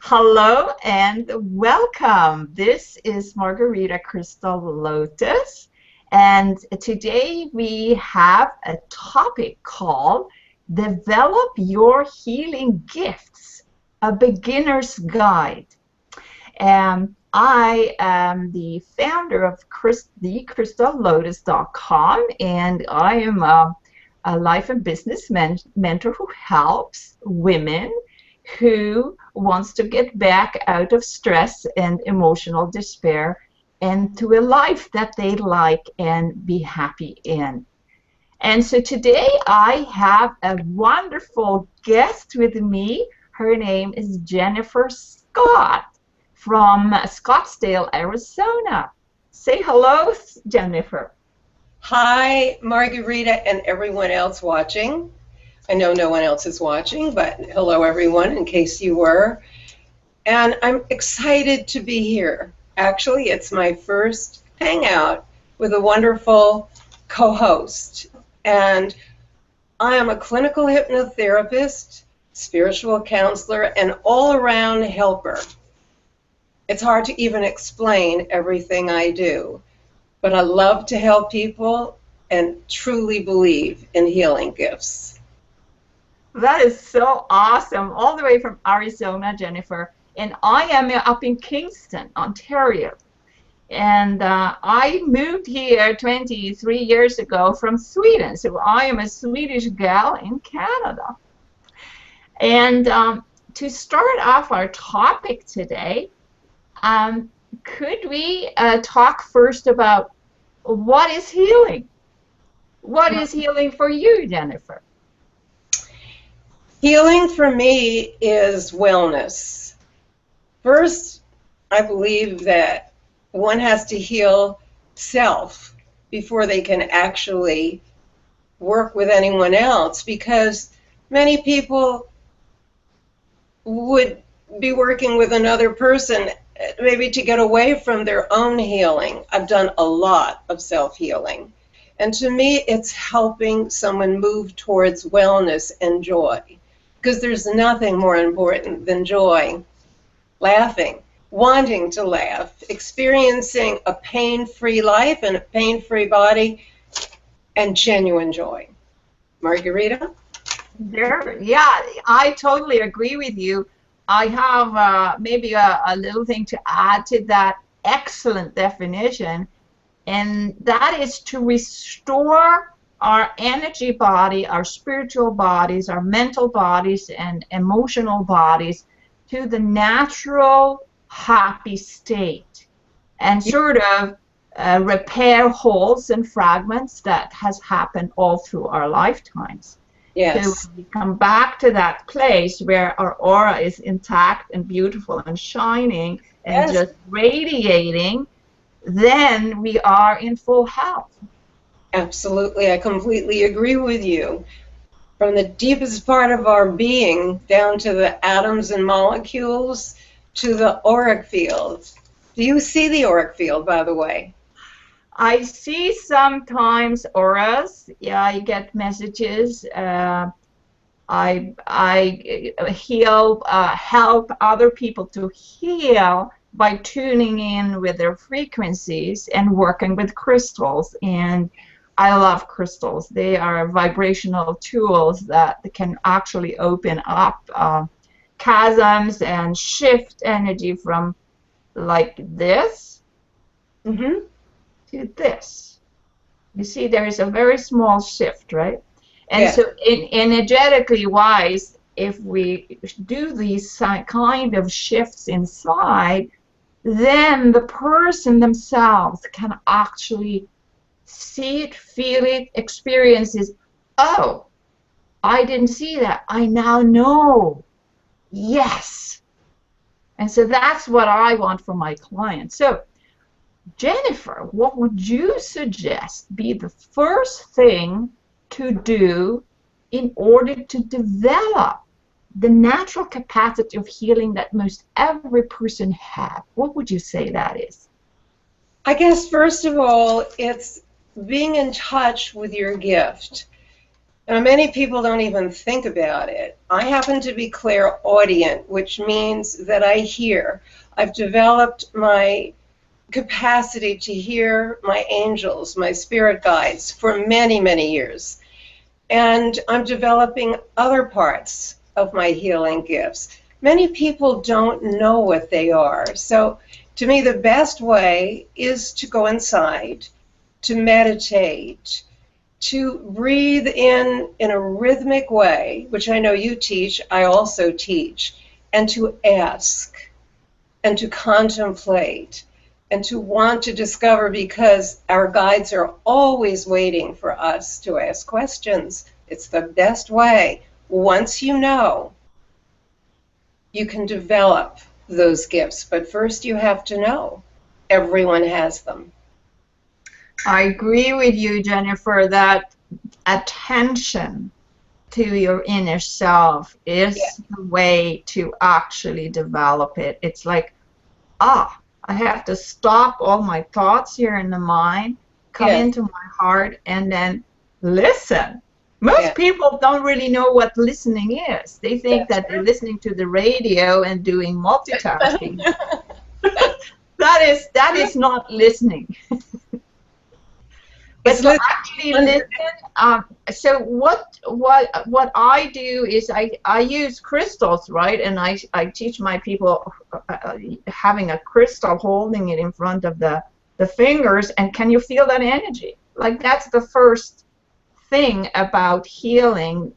Hello and welcome. This is Margherita Crystal Lotus, and today we have a topic called Develop Your Healing Gifts, a Beginner's Guide. I am the founder of thecrystallotus.com, and I am a life and business mentor who helps women who wants to get back out of stress and emotional despair and to a life that they like and be happy in. And so today I have a wonderful guest with me. Her name is Jennifer Scott from Scottsdale, Arizona. Say hello, Jennifer. Hi, Margherita and everyone else watching. I know no one else is watching, but hello everyone in case you were. And I'm excited to be here. Actually, it's my first hangout with a wonderful co-host. And I am a clinical hypnotherapist, spiritual counselor, and all-around helper. It's hard to even explain everything I do, but I love to help people and truly believe in healing gifts. That is so awesome. All the way from Arizona, Jennifer. And I am up in Kingston, Ontario. And I moved here 23 years ago from Sweden. So I am a Swedish gal in Canada. And to start off our topic today, could we talk first about what is healing? What is healing for you, Jennifer? Healing for me is wellness. First, I believe that one has to heal self before they can actually work with anyone else, because many people would be working with another person maybe to get away from their own healing. I've done a lot of self-healing. And to me, it's helping someone move towards wellness and joy. Because there's nothing more important than joy, laughing, wanting to laugh, experiencing a pain-free life and a pain-free body, and genuine joy. Margherita? Yeah, I totally agree with you. I have maybe a little thing to add to that excellent definition, and that is to restore our energy body, our spiritual bodies, our mental bodies, and emotional bodies to the natural, happy state, and sort of repair holes and fragments that has happened all through our lifetimes. Yes. So we come back to that place where our aura is intact and beautiful and shining and just radiating, then we are in full health. Absolutely, I completely agree with you. From the deepest part of our being down to the atoms and molecules to the auric field. Do you see the auric field, by the way? I see sometimes auras. Yeah, I get messages. I heal, help other people to heal by tuning in with their frequencies and working with crystals. And I love crystals. They are vibrational tools that can actually open up chasms and shift energy from like this to this. You see, there is a very small shift, right? And so energetically wise, if we do these kind of shifts inside, then the person themselves can actually see it, feel it, experience it. Oh, I didn't see that. I now know. Yes. And so that's what I want for my clients. So, Jennifer, what would you suggest be the first thing to do in order to develop the natural capacity of healing that most every person has? What would you say that is? I guess, first of all, it's being in touch with your gift. Now, many people don't even think about it. I happen to be clairaudient, which means that I hear. I've developed my capacity to hear my angels, my spirit guides, for many, many years. And I'm developing other parts of my healing gifts. Many people don't know what they are. So, to me, the best way is to go inside, to meditate, to breathe in a rhythmic way, which I know you teach, I also teach, and to ask and to contemplate and to want to discover, because our guides are always waiting for us to ask questions. It's the best way. Once you know, you can develop those gifts, but first you have to know. Everyone has them. I agree with you, Jennifer, that attention to your inner self is the way to actually develop it. It's like, I have to stop all my thoughts here in the mind, come into my heart, and then listen. Most people don't really know what listening is. They think that they're listening to the radio and doing multitasking. That is not listening. But to actually listen, so what I do is I use crystals, right? And I teach my people having a crystal, holding it in front of the fingers, and can you feel that energy? Like, that's the first thing about healing,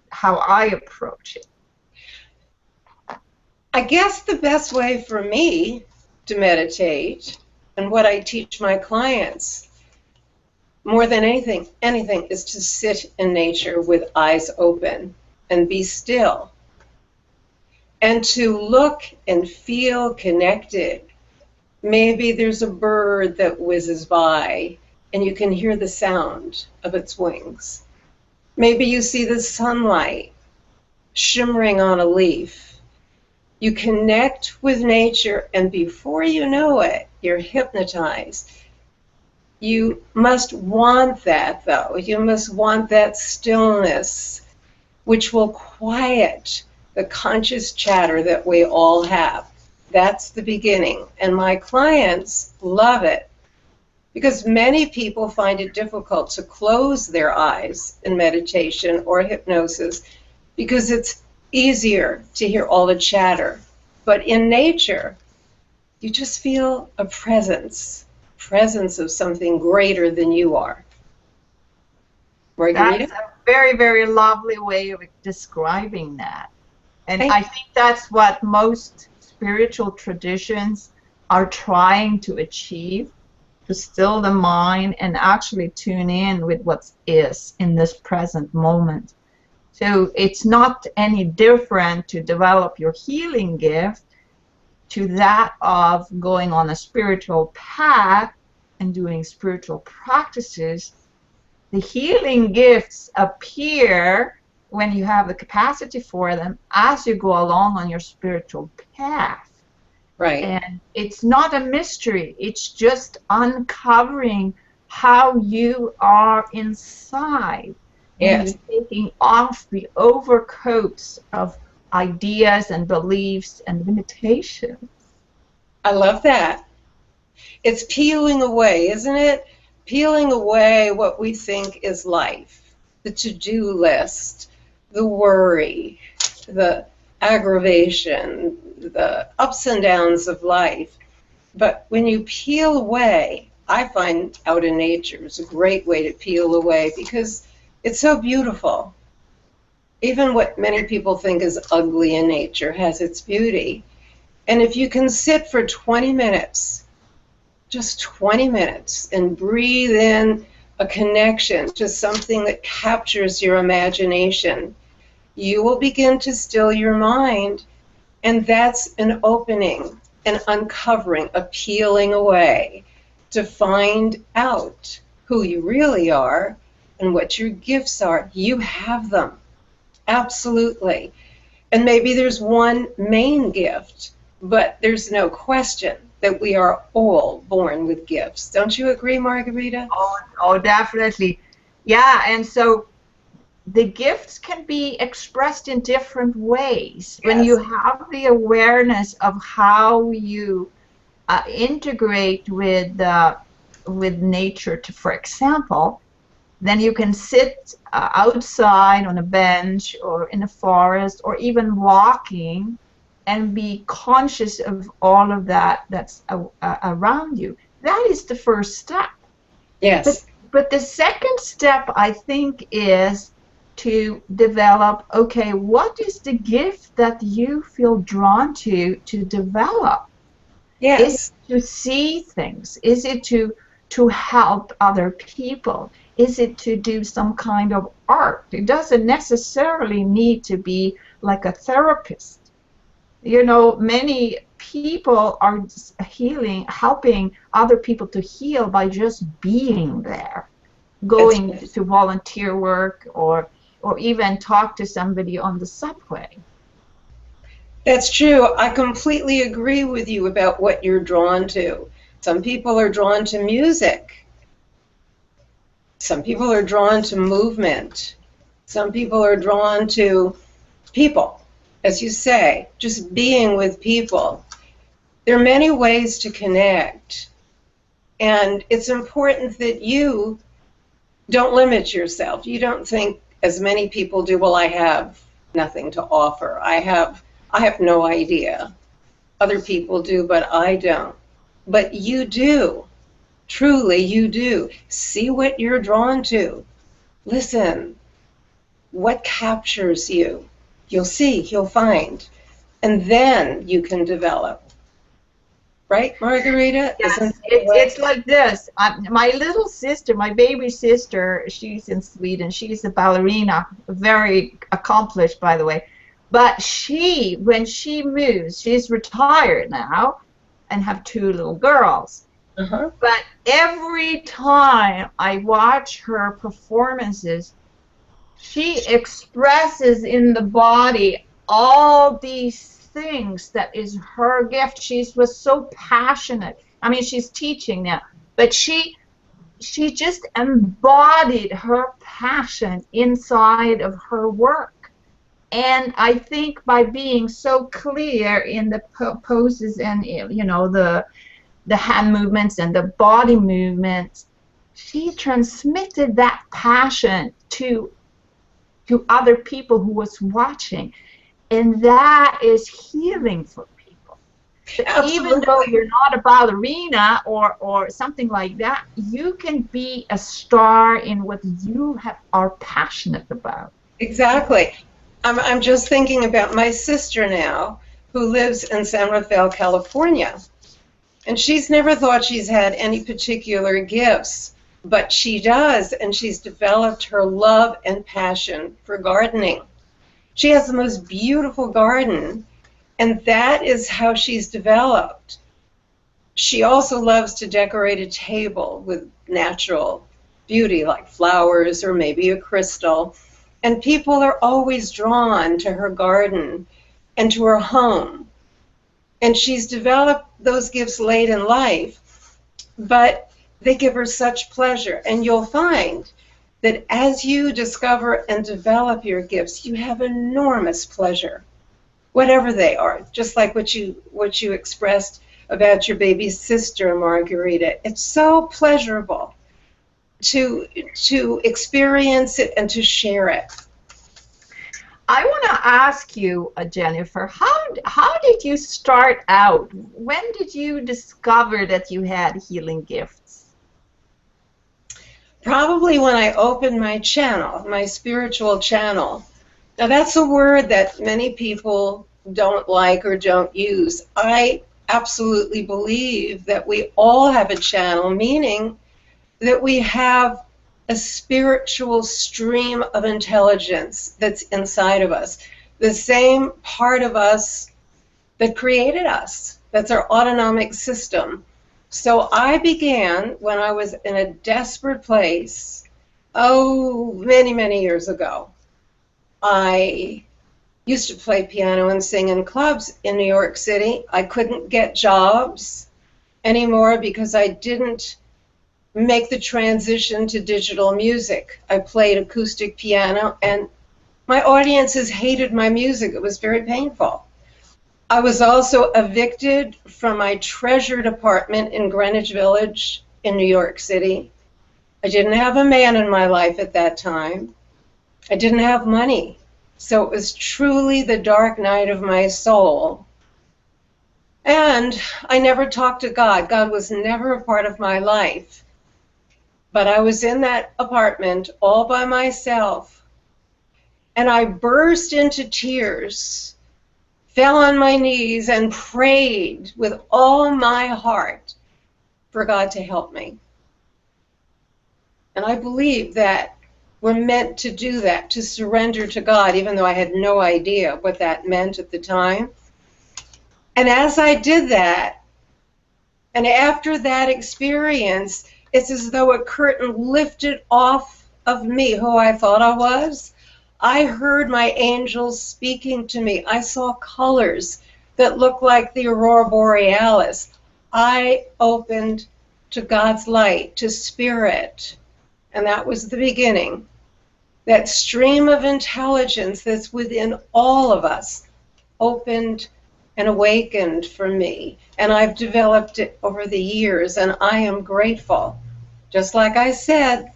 how I approach it. I guess the best way for me to meditate, and what I teach my clients, more than anything is to sit in nature with eyes open and be still, and to look and feel connected. Maybe there's a bird that whizzes by and you can hear the sound of its wings. Maybe you see the sunlight shimmering on a leaf. You connect with nature, and before you know it, you're hypnotized. You must want that, though. You must want that stillness, which will quiet the conscious chatter that we all have. That's the beginning. And my clients love it, because many people find it difficult to close their eyes in meditation or hypnosis because it's easier to hear all the chatter. But in nature, you just feel a presence of something greater than you are. Margherita? That's a very, very lovely way of describing that. And I think that's what most spiritual traditions are trying to achieve, to still the mind and actually tune in with what is in this present moment. So it's not any different to develop your healing gift to that of going on a spiritual path and doing spiritual practices. The healing gifts appear when you have the capacity for them as you go along on your spiritual path. Right. And it's not a mystery. It's just uncovering how you are inside. Yes. And you're taking off the overcoats of ideas and beliefs and limitations. I love that. It's peeling away, isn't it? Peeling away what we think is life, the to-do list, the worry, the aggravation, the ups and downs of life. But when you peel away, I find out in nature is a great way to peel away, because it's so beautiful. Even what many people think is ugly in nature has its beauty. And if you can sit for 20 minutes, just 20 minutes, and breathe in a connection to something that captures your imagination, you will begin to still your mind. And that's an opening, an uncovering, a peeling away to find out who you really are and what your gifts are. You have them. Absolutely. And maybe there's one main gift, but there's no question that we are all born with gifts. Don't you agree, Margherita? Oh, definitely. Yeah, and so the gifts can be expressed in different ways. When you Yes. have the awareness of how you integrate with nature, to, for example, then you can sit outside on a bench or in a forest or even walking and be conscious of all of that that's around you. That is the first step. But Yes. but the second step, I think, is to develop, okay, what is the gift that you feel drawn to develop? Is it Yes. to see things? Is it to help other people? Is it to do some kind of art? It doesn't necessarily need to be like a therapist. You know, many people are healing, helping other people to heal by just being there, That's going to volunteer work, or even talk to somebody on the subway. That's true. I completely agree with you about what you're drawn to. Some people are drawn to music. Some people are drawn to movement. Some people are drawn to people, as you say, just being with people. There are many ways to connect, and it's important that you don't limit yourself. You don't think, as many people do, well, I have nothing to offer. I have no idea. Other people do, but I don't. But you do. Truly, you do. See what you're drawn to. Listen, what captures you? You'll see, you'll find. And then you can develop. Right, Margarita? Isn't Yes, that the way? it's like this. My little sister, my baby sister, she's in Sweden. She's a ballerina, very accomplished, by the way. But she, when she moves, she's retired now and have two little girls. Uh-huh. But every time I watch her performances, she expresses in the body all these things that is her gift. She was so passionate. I mean, she's teaching now, but she just embodied her passion inside of her work. And I think by being so clear in the poses and, you know, the hand movements and the body movements, she transmitted that passion to other people who was watching, and that is healing for people. But even though Absolutely. you're not a ballerina or something like that, you can be a star in what are passionate about. Exactly. I'm just thinking about my sister now, who lives in San Rafael, California. And she's never thought she's had any particular gifts, but she does, and she's developed her love and passion for gardening. She has the most beautiful garden, and that is how she's developed. She also loves to decorate a table with natural beauty, like flowers or maybe a crystal. And people are always drawn to her garden and to her home. And she's developed those gifts late in life, but they give her such pleasure. And you'll find that as you discover and develop your gifts, you have enormous pleasure, whatever they are. Just like what you expressed about your baby sister, Margherita. It's so pleasurable to experience it and to share it. I want to ask you, Jennifer, how did you start out? When did you discover that you had healing gifts? Probably when I opened my channel, my spiritual channel. Now that's a word that many people don't like or don't use. I absolutely believe that we all have a channel, meaning that we have a spiritual stream of intelligence that's inside of us. The same part of us that created us. That's our autonomic system. So I began when I was in a desperate place, many, many years ago. I used to play piano and sing in clubs in New York City. I couldn't get jobs anymore because I didn't make the transition to digital music. I played acoustic piano, and my audiences hated my music. It was very painful. I was also evicted from my treasured apartment in Greenwich Village in New York City. I didn't have a man in my life at that time. I didn't have money. So it was truly the dark night of my soul. And I never talked to God. God was never a part of my life. But I was in that apartment all by myself, and I burst into tears, fell on my knees, and prayed with all my heart for God to help me. And I believe that we're meant to do that, to surrender to God, even though I had no idea what that meant at the time. And as I did that, and after that experience, it's as though a curtain lifted off of me, who I thought I was. I heard my angels speaking to me. I saw colors that looked like the aurora borealis. I opened to God's light, to spirit. And that was the beginning. That stream of intelligence that's within all of us opened and awakened for me. And I've developed it over the years, and I am grateful. Just like I said,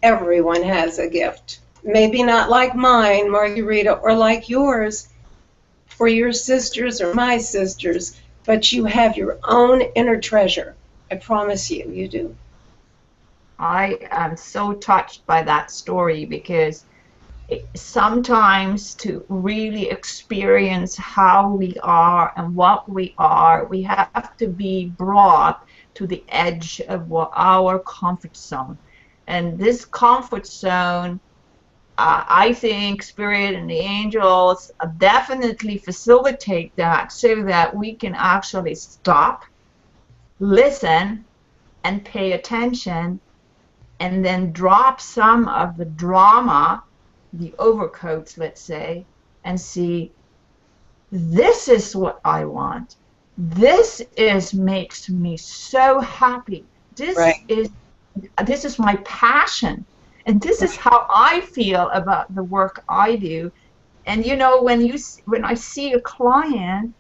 everyone has a gift. Maybe not like mine, Margherita, or like yours, or your sisters or my sisters, but you have your own inner treasure. I promise you, you do. I am so touched by that story, because sometimes to really experience how we are and what we are, we have to be brought to the edge of our comfort zone. And this comfort zone, I think Spirit and the angels definitely facilitate that, so that we can actually stop, listen, and pay attention, and then drop some of the drama, the overcoats, let's say, and see, this is what I want. This makes me so happy. This is my passion, and this is how I feel about the work I do. And you know, when I see a client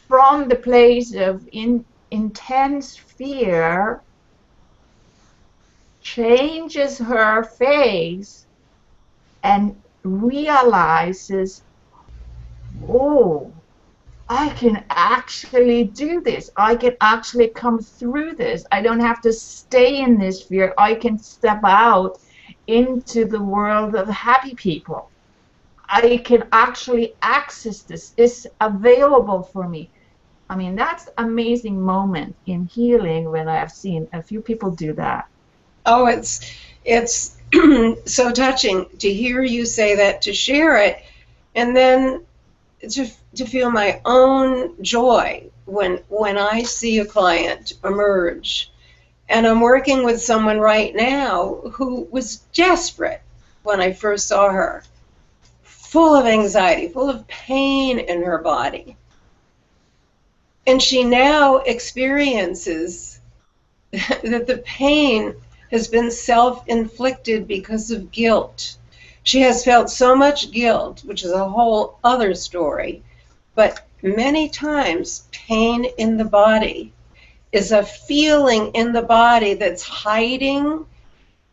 from the place of intense fear changes her face and realizes, oh, I can actually do this. I can actually come through this. I don't have to stay in this fear. I can step out into the world of happy people. I can actually access this. It's available for me. I mean, that's an amazing moment in healing when I have seen a few people do that. Oh, it's so touching to hear you say that, to share it, and then to feel my own joy when I see a client emerge. And I'm working with someone right now who was desperate when I first saw her, full of anxiety, full of pain in her body. And she now experiences that the pain has been self-inflicted because of guilt. She has felt so much guilt, which is a whole other story, but many times pain in the body is a feeling in the body that's hiding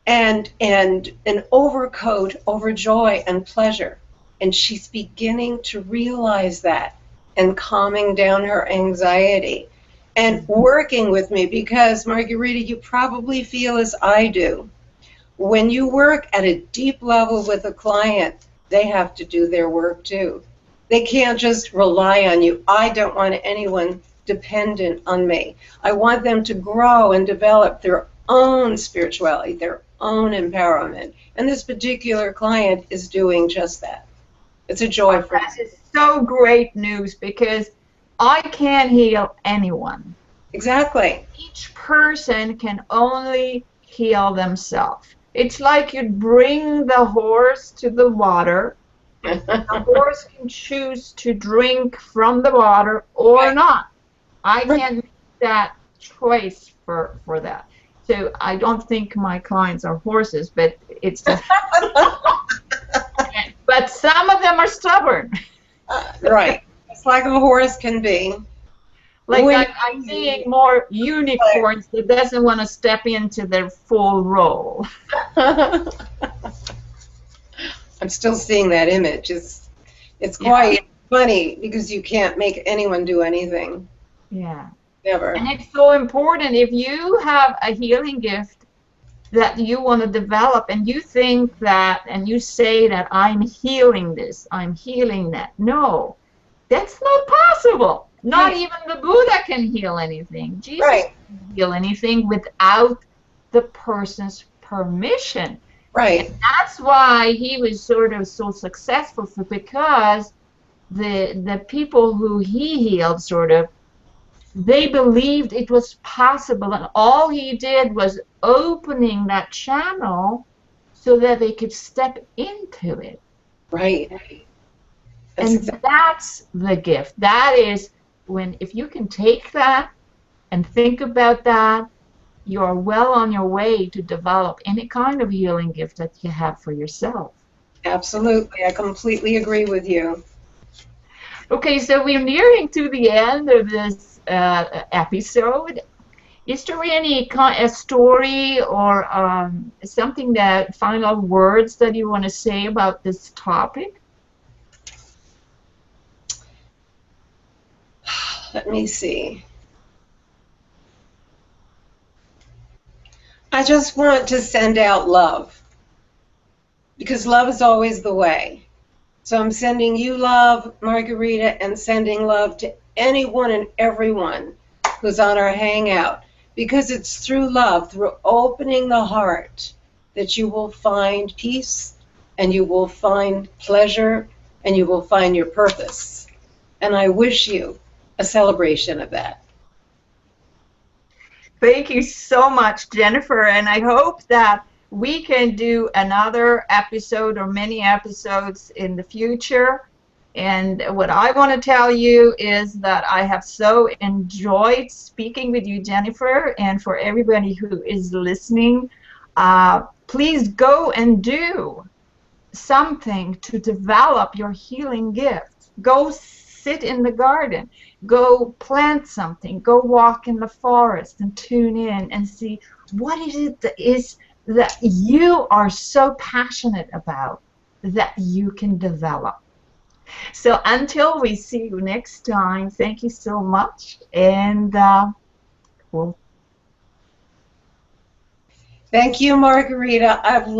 and an overcoat over joy and pleasure. And she's beginning to realize that and calming down her anxiety and working with me, because Margherita, you probably feel as I do. When you work at a deep level with a client, they have to do their work too. They can't just rely on you. I don't want anyone dependent on me. I want them to grow and develop their own spirituality, their own empowerment. And this particular client is doing just that. It's a joy for me. That is so great news, because I can't heal anyone. Exactly. Each person can only heal themselves. It's like you bring the horse to the water. The horse can choose to drink from the water or not. I can't make that choice for that. So I don't think my clients are horses, but it's just, but some of them are stubborn. Right. It's like a horse can be. Like When I'm seeing more unicorns that doesn't want to step into their full role. I'm still seeing that image. It's Yeah. quite funny because you can't make anyone do anything. Yeah. Never. And it's so important if you have a healing gift that you want to develop and you think that and you say that I'm healing this, I'm healing that. No, that's not possible. Not Right. even the Buddha can heal anything. Jesus Right. can't heal anything without the person's permission. Right. And that's why he was sort of so successful because the people who he healed sort of, they believed it was possible, and all he did was opening that channel so that they could step into it. Right. And that's the gift. That is when, if you can take that and think about that, you're well on your way to develop any kind of healing gift that you have for yourself. Absolutely. I completely agree with you. Okay, so we're nearing to the end of this episode. Is there any a story or something that final words that you want to say about this topic? Let me see. I just want to send out love because love is always the way. So I'm sending you love, Margherita, and sending love to anyone and everyone who's on our hangout, because it's through love, through opening the heart, that you will find peace and you will find pleasure and you will find your purpose. And I wish you a celebration of that. Thank you so much, Jennifer, and I hope that we can do another episode or many episodes in the future. And what I want to tell you is that I have so enjoyed speaking with you, Jennifer, and for everybody who is listening, please go and do something to develop your healing gift. Go sit in the garden. Go plant something. Go walk in the forest and tune in and see what is it that is that you are so passionate about that you can develop. So until we see you next time, thank you so much, and we'll Thank you, Margherita. I've